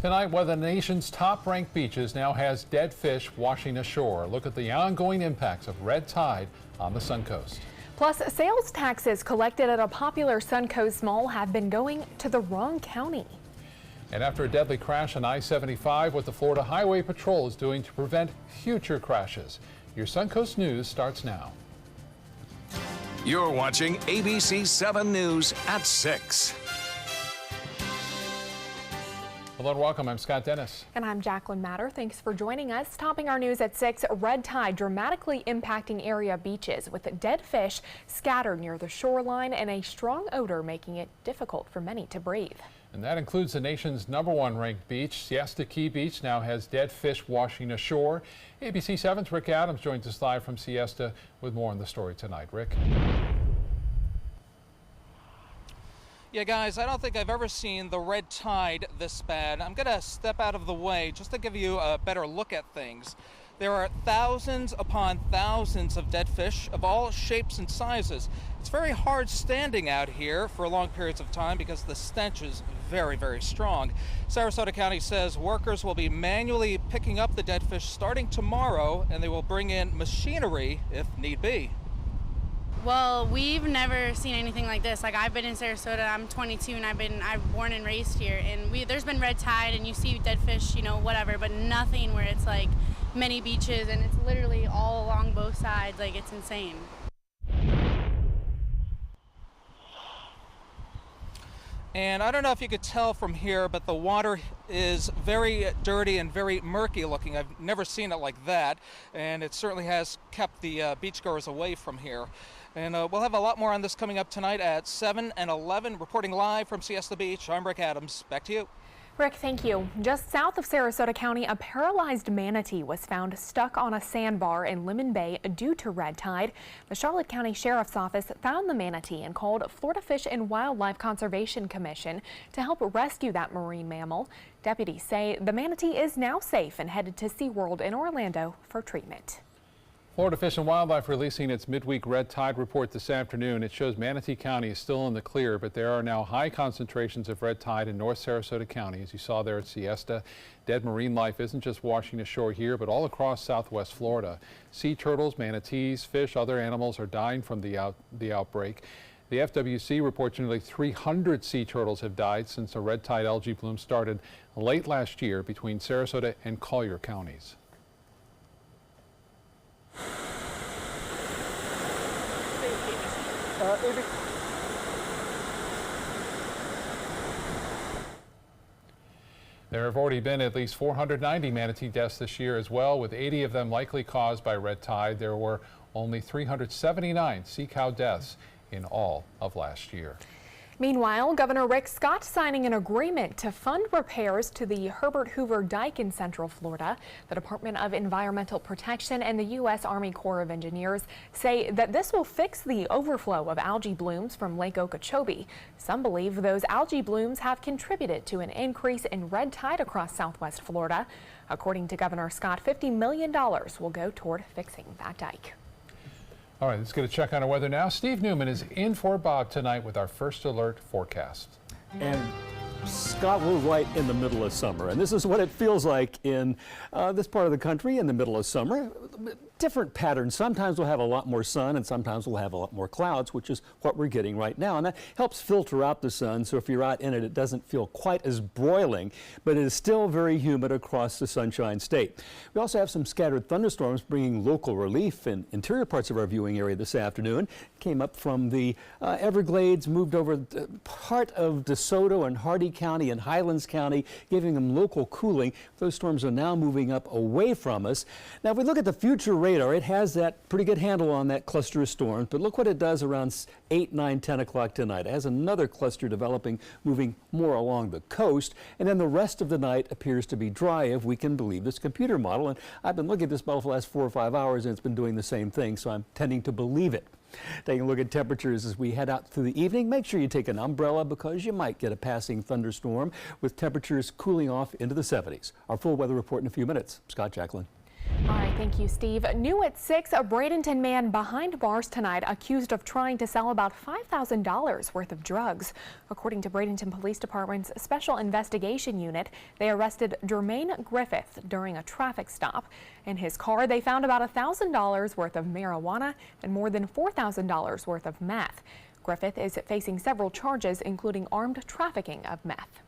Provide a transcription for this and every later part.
Tonight, one of the nation's top-ranked beaches now has dead fish washing ashore. Look at the ongoing impacts of red tide on the Suncoast. Plus, sales taxes collected at a popular Suncoast mall have been going to the wrong county. And after a deadly crash on I-75, what the Florida Highway Patrol is doing to prevent future crashes. Your Suncoast News starts now. You're watching ABC 7 News at 6. Hello and welcome. I'm Scott Dennis. And I'm Jacqueline Matter. Thanks for joining us. Topping our news at 6, red tide dramatically impacting area beaches with dead fish scattered near the shoreline and a strong odor making it difficult for many to breathe. And that includes the nation's #1 ranked beach. Siesta Key Beach now has dead fish washing ashore. ABC 7's Rick Adams joins us live from Siesta with more on the story tonight. Rick. Yeah, guys, I don't think I've ever seen the red tide this bad. I'm going to step out of the way just to give you a better look at things. There are thousands upon thousands of dead fish of all shapes and sizes. It's very hard standing out here for long periods of time because the stench is very, very strong. Sarasota County says workers will be manually picking up the dead fish starting tomorrow, and they will bring in machinery if need be. Well, we've never seen anything like this. Like, I've been in Sarasota, I'm 22, and I'm born and raised here. And there's been red tide, and you see dead fish, you know, whatever, but nothing where it's like many beaches, and it's literally all along both sides. Like, it's insane. And I don't know if you could tell from here, but the water is very dirty and very murky looking. I've never seen it like that, and it certainly has kept the beachgoers away from here. And we'll have a lot more on this coming up tonight at 7 and 11. Reporting live from Siesta Beach, I'm Rick Adams. Back to you. Rick, thank you. Just south of Sarasota County, a paralyzed manatee was found stuck on a sandbar in Lemon Bay due to red tide. The Charlotte County Sheriff's Office found the manatee and called Florida Fish and Wildlife Conservation Commission to help rescue that marine mammal. Deputies say the manatee is now safe and headed to SeaWorld in Orlando for treatment. Florida Fish and Wildlife releasing its midweek red tide report this afternoon. It shows Manatee County is still in the clear, but there are now high concentrations of red tide in North Sarasota County, as you saw there at Siesta. Dead marine life isn't just washing ashore here, but all across southwest Florida. Sea turtles, manatees, fish, other animals are dying from the outbreak. The FWC reports nearly 300 sea turtles have died since a red tide algae bloom started late last year between Sarasota and Collier counties. There have already been at least 490 manatee deaths this year as well, with 80 of them likely caused by red tide. There were only 379 sea cow deaths in all of last year. Meanwhile, Governor Rick Scott signing an agreement to fund repairs to the Herbert Hoover Dike in Central Florida. The Department of Environmental Protection and the U.S. Army Corps of Engineers say that this will fix the overflow of algae blooms from Lake Okeechobee. Some believe those algae blooms have contributed to an increase in red tide across southwest Florida. According to Governor Scott, $50 million will go toward fixing that dike. All right, let's get a check on our weather now. Steve Newman is in for Bob tonight with our first alert forecast. And Scott, we're right in the middle of summer, and this is what it feels like in this part of the country in the middle of summer. Different patterns. Sometimes we'll have a lot more sun, and sometimes we'll have a lot more clouds, which is what we're getting right now. And that helps filter out the sun, so if you're out in it, it doesn't feel quite as broiling, but it is still very humid across the Sunshine State. We also have some scattered thunderstorms bringing local relief in interior parts of our viewing area this afternoon. Came up from the Everglades, moved over part of DeSoto and Hardy County and Highlands County, giving them local cooling. Those storms are now moving up away from us. Now, if we look at the future radar, it has that pretty good handle on that cluster of storms, but look what it does around 8, 9, 10 o'clock tonight. It has another cluster developing, moving more along the coast, and then the rest of the night appears to be dry, if we can believe this computer model. And I've been looking at this model for the last 4 or 5 hours, and it's been doing the same thing, so I'm tending to believe it. Taking a look at temperatures as we head out through the evening, make sure you take an umbrella because you might get a passing thunderstorm, with temperatures cooling off into the 70s. Our full weather report in a few minutes. Scott, Jacqueline. All right, thank you, Steve. New at 6, a Bradenton man behind bars tonight accused of trying to sell about $5,000 worth of drugs. According to Bradenton Police Department's Special Investigation Unit, they arrested Jermaine Griffith during a traffic stop. In his car, they found about $1,000 worth of marijuana and more than $4,000 worth of meth. Griffith is facing several charges, including armed trafficking of meth.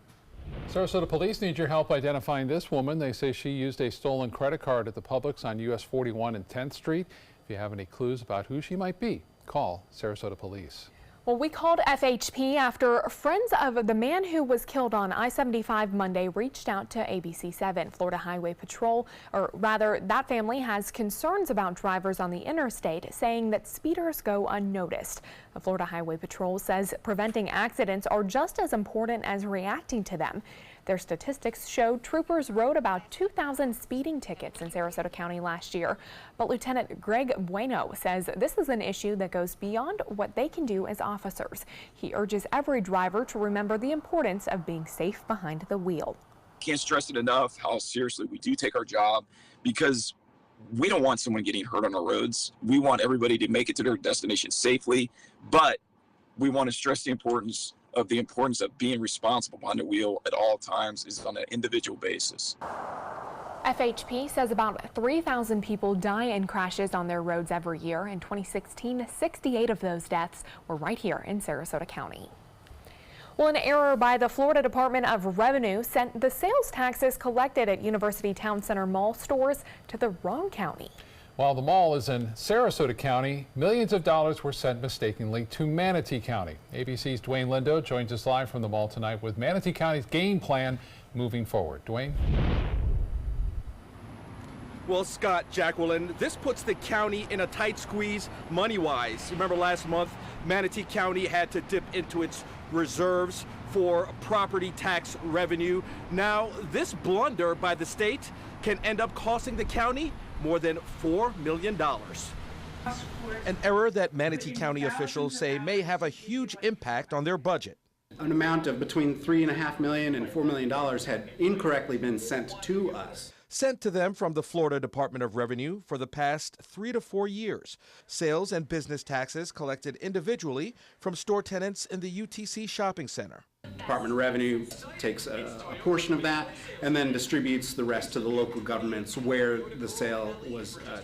Sarasota police need your help identifying this woman. They say she used a stolen credit card at the Publix on US 41 and 10th Street. If you have any clues about who she might be, call Sarasota Police. Well, we called FHP after friends of the man who was killed on I-75 Monday reached out to ABC7. Florida Highway Patrol, or rather, that family has concerns about drivers on the interstate, saying that speeders go unnoticed. The Florida Highway Patrol says preventing accidents are just as important as reacting to them. Their statistics show troopers wrote about 2,000 speeding tickets in Sarasota County last year. But Lieutenant Greg Bueno says this is an issue that goes beyond what they can do as officers. He urges every driver to remember the importance of being safe behind the wheel. Can't stress it enough how seriously we do take our job, because we don't want someone getting hurt on our roads. We want everybody to make it to their destination safely, but we want to stress the importance of being responsible behind the wheel at all times is on an individual basis. FHP says about 3,000 people die in crashes on their roads every year. In 2016, 68 of those deaths were right here in Sarasota County. Well, an error by the Florida Department of Revenue sent the sales taxes collected at University Town Center Mall stores to the wrong county. While the mall is in Sarasota County, millions of dollars were sent mistakenly to Manatee County. ABC's Dwayne Lindo joins us live from the mall tonight with Manatee County's game plan moving forward. Dwayne? Well, Scott, Jacqueline, this puts the county in a tight squeeze money-wise. Remember last month, Manatee County had to dip into its reserves for property tax revenue. Now, this blunder by the state can end up costing the county more than $4 million. An error that Manatee County officials say may have a huge impact on their budget. An amount of between $3.5 million and $4 million had incorrectly been sent to us. Sent to them from the Florida Department of Revenue for the past 3 to 4 years. Sales and business taxes collected individually from store tenants in the UTC shopping center. Department of Revenue takes a portion of that and then distributes the rest to the local governments where the sale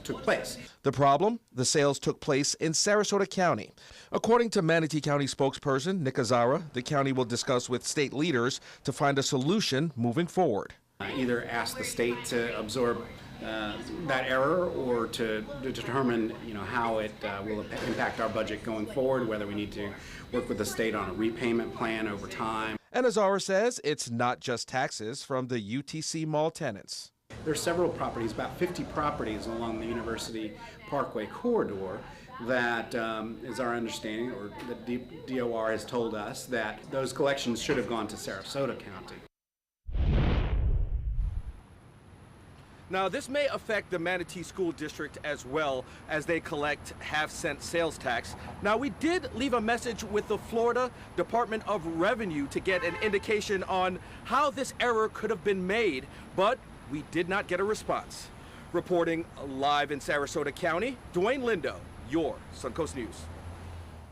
took place. The problem? The sales took place in Sarasota County. According to Manatee County spokesperson Nick Azara, the county will discuss with state leaders to find a solution moving forward. Either ask the state to absorb that error or to determine how it will impact our budget going forward, whether we need to work with the state on a repayment plan over time. And Azara says it's not just taxes from the UTC mall tenants. There are several properties, about 50 properties along the University Parkway corridor that is our understanding, or the DOR has told us, that those collections should have gone to Sarasota County. Now, this may affect the Manatee School District as well, as they collect half-cent sales tax. Now, we did leave a message with the Florida Department of Revenue to get an indication on how this error could have been made, but we did not get a response. Reporting live in Sarasota County, Dwayne Lindo, your Suncoast News.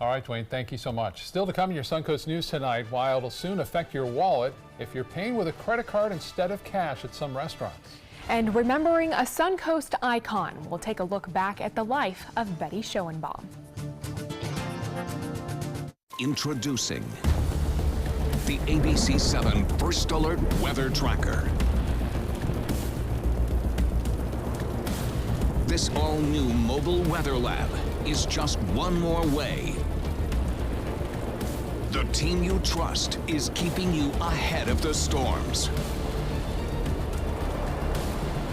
All right, Dwayne, thank you so much. Still to come in your Suncoast News tonight, while it'll soon affect your wallet if you're paying with a credit card instead of cash at some restaurants. And remembering a Suncoast icon, we'll take a look back at the life of Betty Schoenbaum. Introducing the ABC7 First Alert Weather Tracker. This all-new mobile weather lab is just one more way. The team you trust is keeping you ahead of the storms.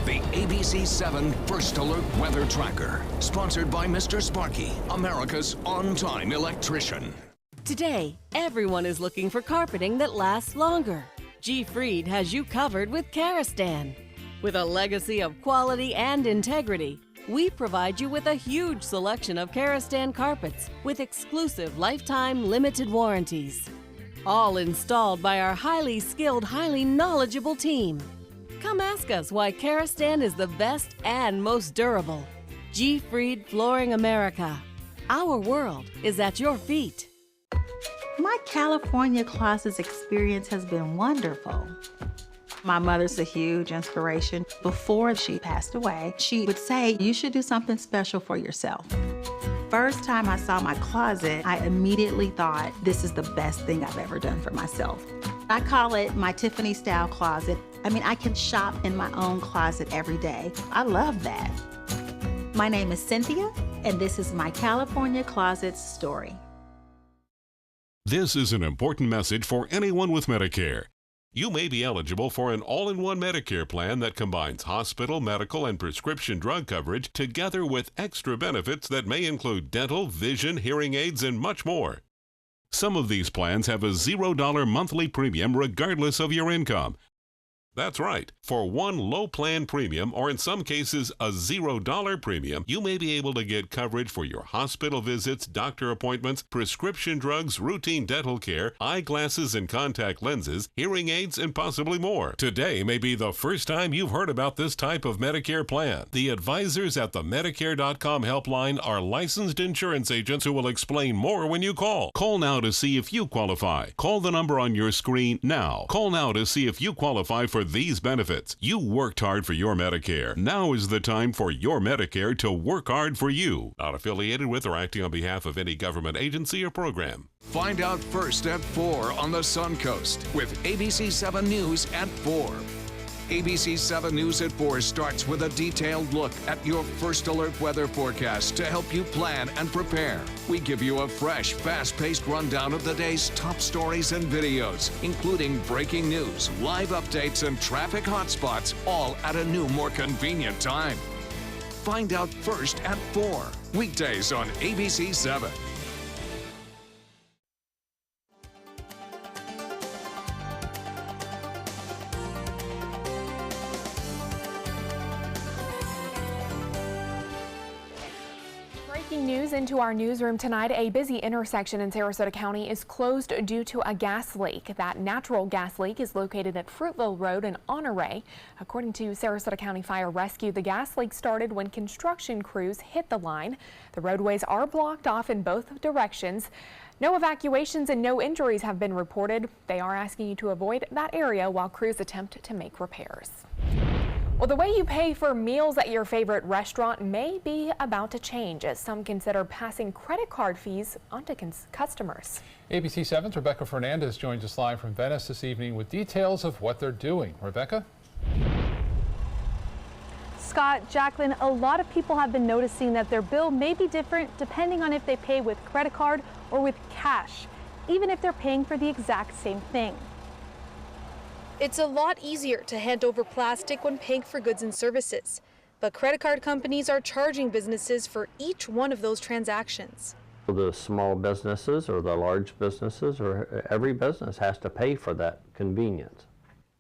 The ABC7 First Alert Weather Tracker, sponsored by Mr. Sparky, America's on-time electrician. Today, everyone is looking for carpeting that lasts longer. G. Fried has you covered with Karastan. With a legacy of quality and integrity, we provide you with a huge selection of Karastan carpets with exclusive lifetime limited warranties. All installed by our highly skilled, highly knowledgeable team. Come ask us why Karastan is the best and most durable. G. Fried Flooring America. Our world is at your feet. My California Closets experience has been wonderful. My mother's a huge inspiration. Before she passed away, she would say, you should do something special for yourself. First time I saw my closet, I immediately thought, this is the best thing I've ever done for myself. I call it my Tiffany style closet. I mean, I can shop in my own closet every day. I love that. My name is Cynthia, and this is my California Closets story. This is an important message for anyone with Medicare. You may be eligible for an all-in-one Medicare plan that combines hospital, medical, and prescription drug coverage together with extra benefits that may include dental, vision, hearing aids, and much more. Some of these plans have a $0 monthly premium regardless of your income. That's right. For one low plan premium, or in some cases a $0 premium, you may be able to get coverage for your hospital visits, doctor appointments, prescription drugs, routine dental care, eyeglasses and contact lenses, hearing aids, and possibly more. Today may be the first time you've heard about this type of Medicare plan. The advisors at the Medicare.com helpline are licensed insurance agents who will explain more when you call. Call now to see if you qualify. Call the number on your screen now. Call now to see if you qualify for these benefits. You worked hard for your Medicare. Now is the time for your Medicare to work hard for you. Not affiliated with or acting on behalf of any government agency or program. Find out first at 4 on the Suncoast with ABC 7 News at 4. ABC 7 News at 4 starts with a detailed look at your first alert weather forecast to help you plan and prepare. We give you a fresh, fast-paced rundown of the day's top stories and videos, including breaking news, live updates, and traffic hotspots, all at a new, more convenient time. Find out first at 4, weekdays on ABC 7. Breaking news into our newsroom tonight. A busy intersection in Sarasota County is closed due to a gas leak. That natural gas leak is located at Fruitville Road in Honore. According to Sarasota County Fire Rescue, the gas leak started when construction crews hit the line. The roadways are blocked off in both directions. No evacuations and no injuries have been reported. They are asking you to avoid that area while crews attempt to make repairs. Well, the way you pay for meals at your favorite restaurant may be about to change as some consider passing credit card fees onto customers. ABC 7's Rebecca Fernandez joins us live from Venice this evening with details of what they're doing. Rebecca? Scott, Jacqueline, a lot of people have been noticing that their bill may be different depending on if they pay with credit card or with cash, even if they're paying for the exact same thing. It's a lot easier to hand over plastic when paying for goods and services, but credit card companies are charging businesses for each one of those transactions. The small businesses or the large businesses or every business has to pay for that convenience.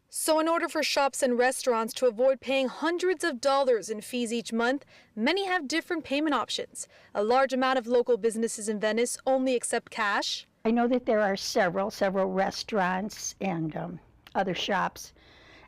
So in order for shops and restaurants to avoid paying hundreds of dollars in fees each month, many have different payment options. A large amount of local businesses in Venice only accept cash. I know that there are several restaurants and other shops,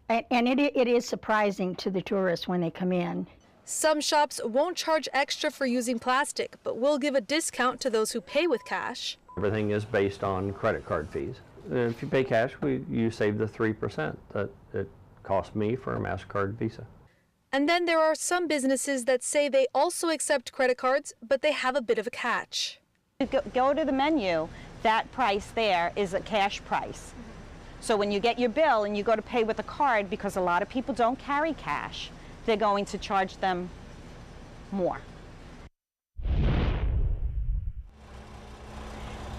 and it is surprising to the tourists when they come in. Some shops won't charge extra for using plastic, but will give a discount to those who pay with cash. Everything is based on credit card fees. If you pay cash, you save the 3% that it cost me for a MasterCard Visa. And then there are some businesses that say they also accept credit cards, but they have a bit of a catch. Go to the menu, that price there is a cash price. So when you get your bill and you go to pay with a card, because a lot of people don't carry cash, they're going to charge them more.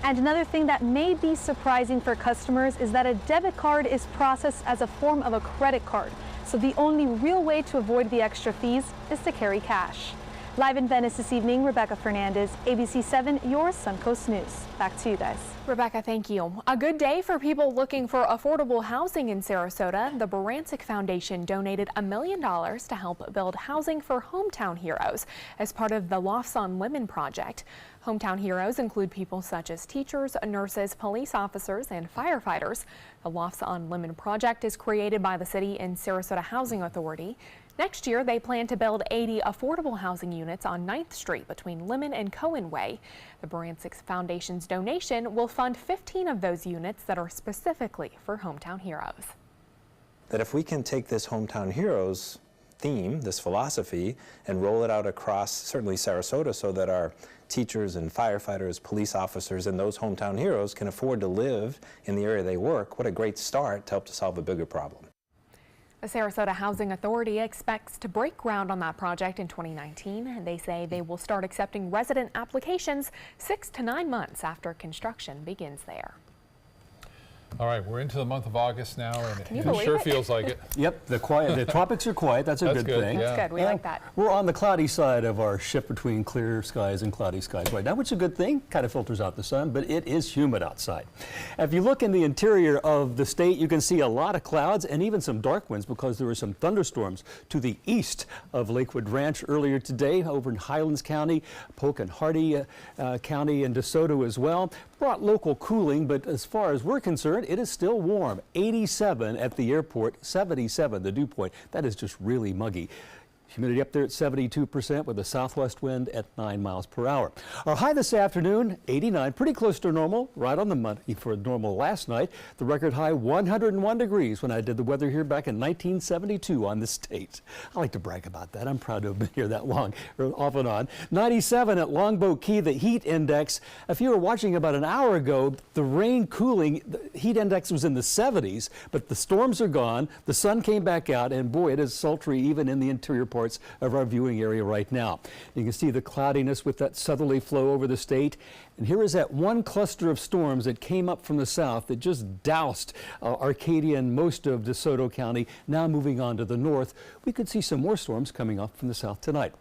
And another thing that may be surprising for customers is that a debit card is processed as a form of a credit card. So the only real way to avoid the extra fees is to carry cash. Live in Venice this evening, Rebecca Fernandez, ABC 7, your Suncoast News. Back to you guys. Rebecca, thank you. A good day for people looking for affordable housing in Sarasota. The Barancik Foundation donated $1 million to help build housing for hometown heroes as part of the Lofts on Women project. Hometown heroes include people such as teachers, nurses, police officers, and firefighters. The Lofts on Women project is created by the city and Sarasota Housing Authority. Next year, they plan to build 80 affordable housing units on 9th Street between Lemon and Cohen Way. The Barancik Foundation's donation will fund 15 of those units that are specifically for hometown heroes. That if we can take this hometown heroes theme, this philosophy, and roll it out across certainly Sarasota so that our teachers and firefighters, police officers, and those hometown heroes can afford to live in the area they work, what a great start to help to solve a bigger problem. The Sarasota Housing Authority expects to break ground on that project in 2019. They say they will start accepting resident applications 6 to 9 months after construction begins there. All right, we're into the month of August now, and it sure feels like it. Yep, the tropics are quiet. That's a good thing. That's good. We like that. We're on the cloudy side of our shift between clear skies and cloudy skies right now, which is a good thing. Kind of filters out the sun, but it is humid outside. If you look in the interior of the state, you can see a lot of clouds and even some dark winds because there were some thunderstorms to the east of Lakewood Ranch earlier today over in Highlands County, Polk and Hardy County, and DeSoto as well. Brought local cooling, but as far as we're concerned, it is still warm. 87 at the airport, 77 the dew point. That is just really muggy. Humidity up there at 72% with a southwest wind at 9 miles per hour. Our high this afternoon, 89, pretty close to normal, right on the money for normal last night. The record high, 101 degrees when I did the weather here back in 1972 on this state. I like to brag about that. I'm proud to have been here that long, off and on. 97 at Longboat Key, the heat index. If you were watching about an hour ago, the rain cooling, the heat index was in the 70s, but the storms are gone. The sun came back out, and boy, it is sultry even in the interior part of our viewing area right now. You can see the cloudiness with that southerly flow over the state. And here is that one cluster of storms that came up from the south that just doused Arcadia and most of DeSoto County. Now moving on to the north, we could see some more storms coming up from the south tonight.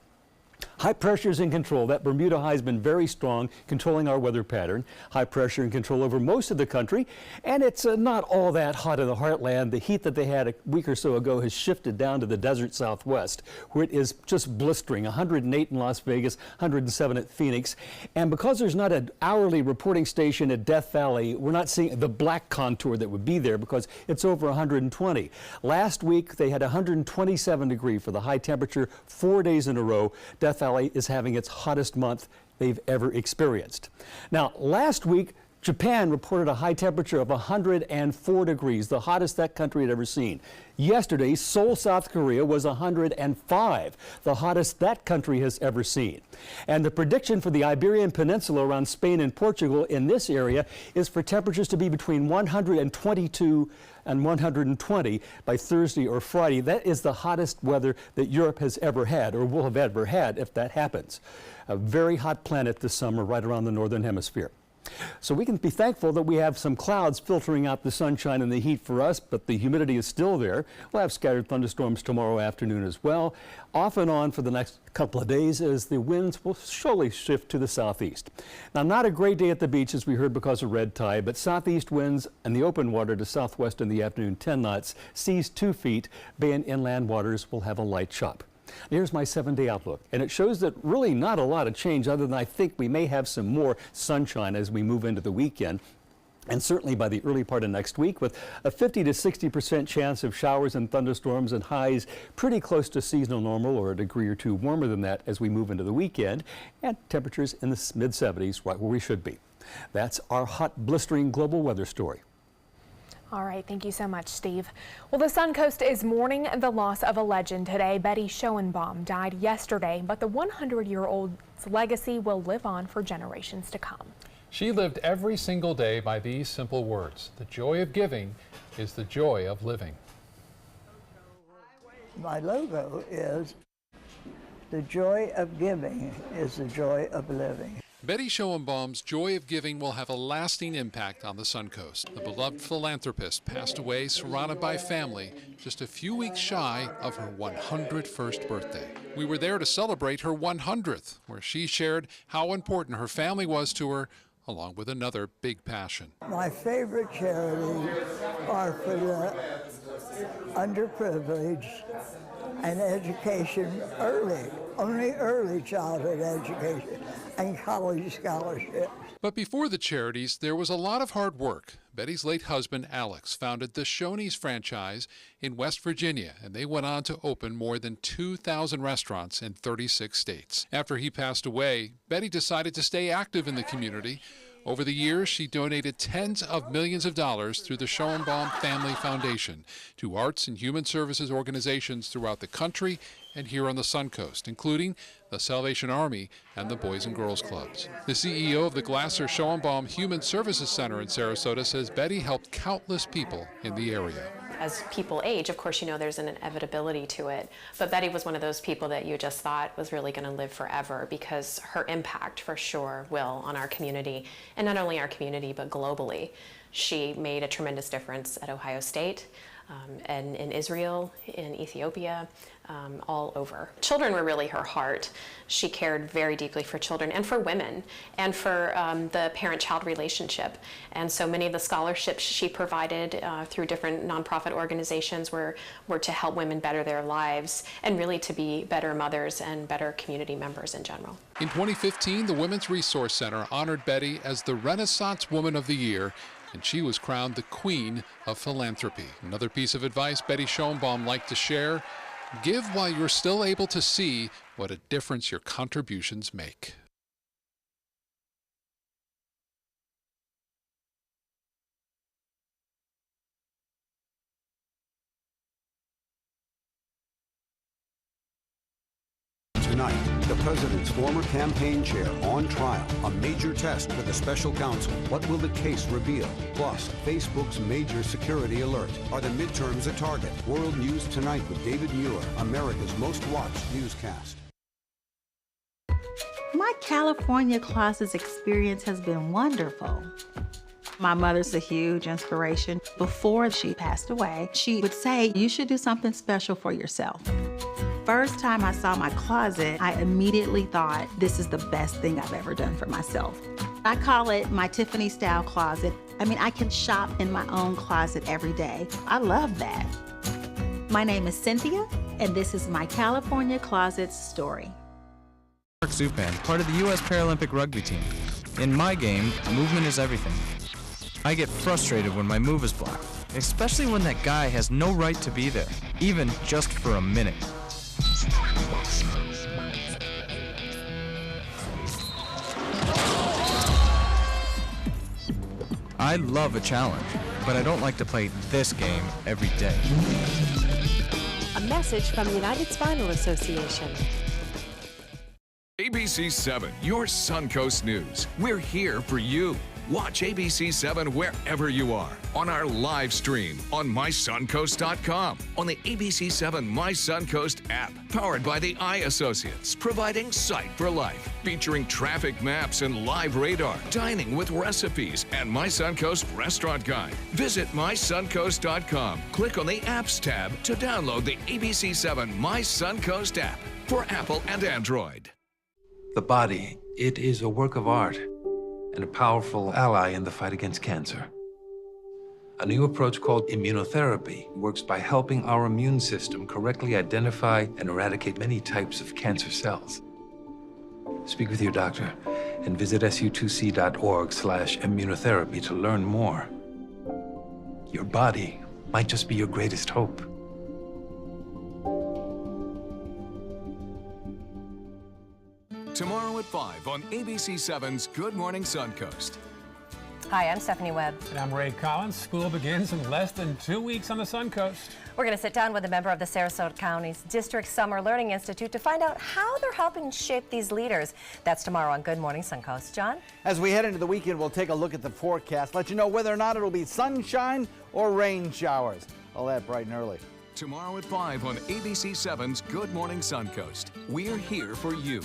High pressure is in control. That Bermuda high has been very strong, controlling our weather pattern. High pressure in control over most of the country, and it's not all that hot in the heartland. The heat that they had a week or so ago has shifted down to the desert southwest, where it is just blistering. 108 in Las Vegas, 107 at Phoenix. And because there's not an hourly reporting station at Death Valley, we're not seeing the black contour that would be there because it's over 120. Last week, they had 127 degrees for the high temperature 4 days in a row. Death Valley is having its hottest month they've ever experienced. Now, last week, Japan reported a high temperature of 104 degrees, the hottest that country had ever seen. Yesterday, Seoul, South Korea was 105, the hottest that country has ever seen. And the prediction for the Iberian Peninsula around Spain and Portugal in this area is for temperatures to be between 122 and 120 by Thursday or Friday. That is the hottest weather that Europe has ever had or will have ever had if that happens. A very hot planet this summer right around the northern hemisphere. So we can be thankful that we have some clouds filtering out the sunshine and the heat for us, but the humidity is still there. We'll have scattered thunderstorms tomorrow afternoon as well, off and on for the next couple of days as the winds will slowly shift to the southeast. Now, not a great day at the beach as we heard because of red tide, but southeast winds and the open water to southwest in the afternoon 10 knots, seas 2 feet, bay and inland waters will have a light chop. Here's my 7-day outlook, and it shows that really not a lot of change other than I think we may have some more sunshine as we move into the weekend. And certainly by the early part of next week with a 50 to 60% chance of showers and thunderstorms and highs pretty close to seasonal normal or a degree or two warmer than that as we move into the weekend, and temperatures in the mid-70s right where we should be. That's our hot, blistering global weather story. All right, thank you so much, Steve. Well, the Suncoast is mourning the loss of a legend today. Betty Schoenbaum died yesterday, but the 100-year-old's legacy will live on for generations to come. She lived every single day by these simple words. The joy of giving is the joy of living. My logo is the joy of giving is the joy of living. Betty Schoenbaum's joy of giving will have a lasting impact on the Suncoast. The beloved philanthropist passed away surrounded by family just a few weeks shy of her 101st birthday. We were there to celebrate her 100th, where she shared how important her family was to her, along with another big passion. My favorite charities are for the underprivileged and education early, only early childhood education and college scholarships. But before the charities, there was a lot of hard work. Betty's late husband, Alex, founded the Shoney's franchise in West Virginia, and they went on to open more than 2,000 restaurants in 36 states. After he passed away, Betty decided to stay active in the community. Over the years, she donated tens of millions of dollars through the Schoenbaum Family Foundation to arts and human services organizations throughout the country and here on the Suncoast, including the Salvation Army and the Boys and Girls Clubs. The CEO of the Glasser Schoenbaum Human Services Center in Sarasota says Betty helped countless people in the area. As people age, of course, you know there's an inevitability to it. But Betty was one of those people that you just thought was really going to live forever because her impact, for sure, will on our community. And not only our community, but globally. She made a tremendous difference at Ohio State, and in Israel, in Ethiopia, all over. Children were really her heart. She cared very deeply for children and for women and for the parent-child relationship. And so many of the scholarships she provided through different nonprofit organizations were to help women better their lives and really to be better mothers and better community members in general. In 2015, the Women's Resource Center honored Betty as the Renaissance Woman of the Year, and she was crowned the Queen of Philanthropy. Another piece of advice Betty Schoenbaum liked to share: give while you're still able to see what a difference your contributions make. Tonight, the president's former campaign chair on trial, a major test with a special counsel. What will the case reveal? Plus, Facebook's major security alert. Are the midterms a target? World News Tonight with David Muir, America's most watched newscast. My California closets experience has been wonderful. My mother's a huge inspiration. Before she passed away, she would say, you should do something special for yourself. First time I saw my closet, I immediately thought, this is the best thing I've ever done for myself. I call it my Tiffany style closet. I mean, I can shop in my own closet every day. I love that. My name is Cynthia, and this is my California Closets story. Mark Zupan, part of the U.S. Paralympic rugby team. In my game, movement is everything. I get frustrated when my move is blocked, especially when that guy has no right to be there, even just for a minute. I love a challenge, but I don't like to play this game every day. A message from the United Spinal Association. ABC 7, your Suncoast News. We're here for you. Watch ABC 7 wherever you are, on our live stream, on mysuncoast.com, on the ABC 7 My Suncoast app, powered by the Eye Associates, providing sight for life, featuring traffic maps and live radar, dining with recipes, and My Suncoast Restaurant Guide. Visit mysuncoast.com. Click on the Apps tab to download the ABC 7 My Suncoast app for Apple and Android. The body, it is a work of art and a powerful ally in the fight against cancer. A new approach called immunotherapy works by helping our immune system correctly identify and eradicate many types of cancer cells. Speak with your doctor and visit su2c.org/immunotherapy to learn more. Your body might just be your greatest hope. Tomorrow at 5 on ABC 7's Good Morning Suncoast. Hi, I'm Stephanie Webb. And I'm Ray Collins. School begins in less than 2 weeks on the Suncoast. We're going to sit down with a member of the Sarasota County's District Summer Learning Institute to find out how they're helping shape these leaders. That's tomorrow on Good Morning Suncoast. John? As we head into the weekend, we'll take a look at the forecast, let you know whether or not it'll be sunshine or rain showers. All that bright and early. Tomorrow at 5 on ABC 7's Good Morning Suncoast. We're here for you.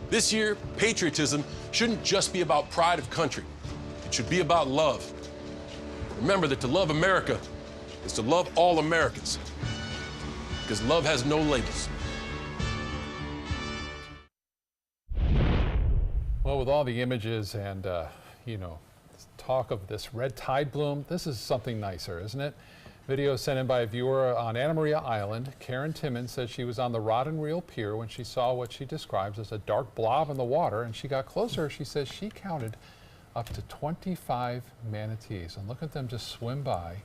This year, patriotism shouldn't just be about pride of country. It should be about love. Remember that to love America is to love all Americans, because love has no labels. Well, with all the images and, talk of this red tide bloom, this is something nicer, isn't it? Video sent in by a viewer on Anna Maria Island. Karen Timmons says she was on the Rod and Reel Pier when she saw what she describes as a dark blob in the water, and she got closer. She says she counted up to 25 manatees, and look at them just swim by.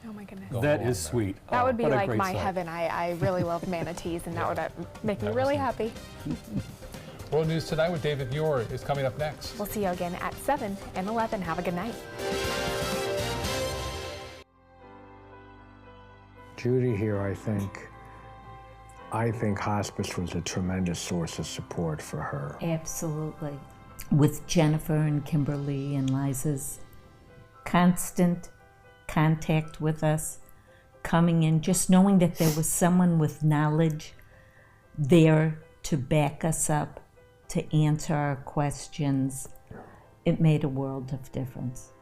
Oh my goodness. That is sweet. That would be what a like great my sight. heaven. I really love manatees, and that would make me really happy. World News Tonight with David Muir is coming up next. We'll see you again at 7 and 11. Have a good night. Judy here, I think hospice was a tremendous source of support for her. Absolutely. With Jennifer and Kimberly and Liza's constant contact with us, coming in, just knowing that there was someone with knowledge there to back us up, to answer our questions, it made a world of difference.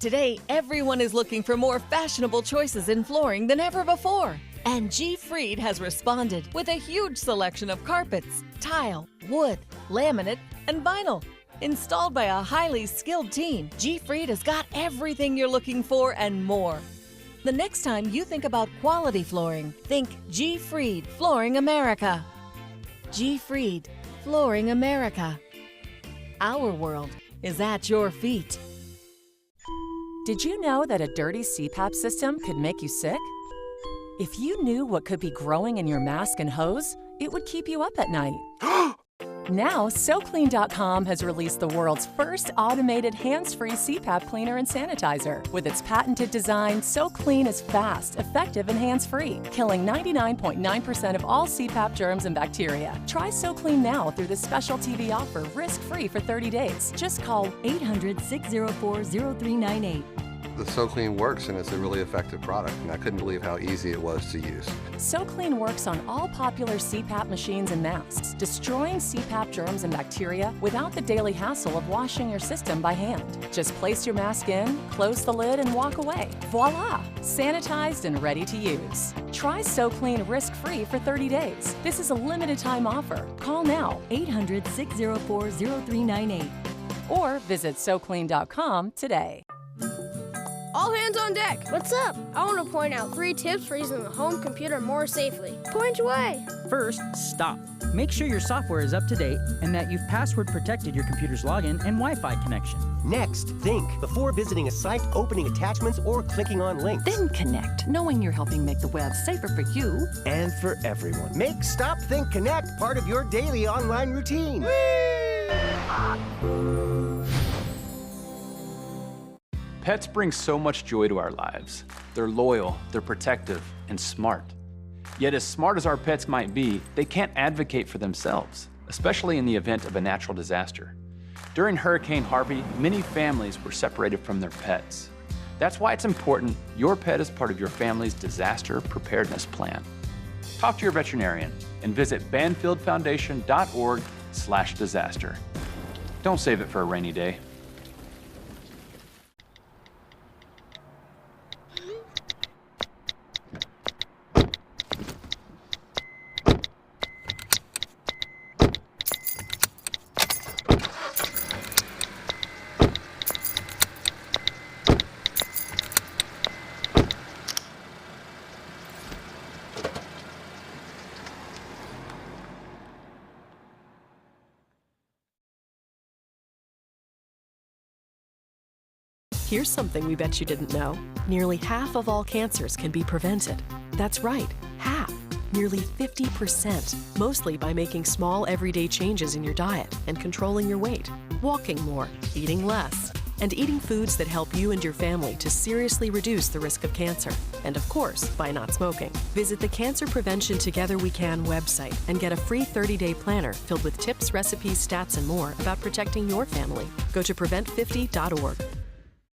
Today, everyone is looking for more fashionable choices in flooring than ever before. And G. Fried has responded with a huge selection of carpets, tile, wood, laminate, and vinyl. Installed by a highly skilled team, G. Fried has got everything you're looking for and more. The next time you think about quality flooring, think G. Fried Flooring America. G. Fried Flooring America. Our world is at your feet. Did you know that a dirty CPAP system could make you sick? If you knew what could be growing in your mask and hose, it would keep you up at night. Now, SoClean.com has released the world's first automated hands-free CPAP cleaner and sanitizer. With its patented design, SoClean is fast, effective, and hands-free, killing 99.9% of all CPAP germs and bacteria. Try SoClean now through this special TV offer, risk-free for 30 days. Just call 800-604-0398. The SoClean works, and it's a really effective product, and I couldn't believe how easy it was to use. SoClean works on all popular CPAP machines and masks, destroying CPAP germs and bacteria without the daily hassle of washing your system by hand. Just place your mask in, close the lid, and walk away. Voila! Sanitized and ready to use. Try SoClean risk-free for 30 days. This is a limited-time offer. Call now, 800-604-0398. Or visit SoClean.com today. All hands on deck. What's up? I want to point out 3 tips for using the home computer more safely. Point away. First, stop. Make sure your software is up to date and that you've password protected your computer's login and Wi-Fi connection. Next, think before visiting a site, opening attachments, or clicking on links. Then connect, knowing you're helping make the web safer for you and for everyone. Make Stop, Think, Connect part of your daily online routine. Pets bring so much joy to our lives. They're loyal, they're protective, and smart. Yet as smart as our pets might be, they can't advocate for themselves, especially in the event of a natural disaster. During Hurricane Harvey, many families were separated from their pets. That's why it's important your pet is part of your family's disaster preparedness plan. Talk to your veterinarian and visit banfieldfoundation.org/disaster. Don't save it for a rainy day. Here's something we bet you didn't know. Nearly half of all cancers can be prevented. That's right, half. Nearly 50%, mostly by making small everyday changes in your diet and controlling your weight, walking more, eating less, and eating foods that help you and your family to seriously reduce the risk of cancer. And of course, by not smoking. Visit the Cancer Prevention Together We Can website and get a free 30-day planner filled with tips, recipes, stats, and more about protecting your family. Go to prevent50.org.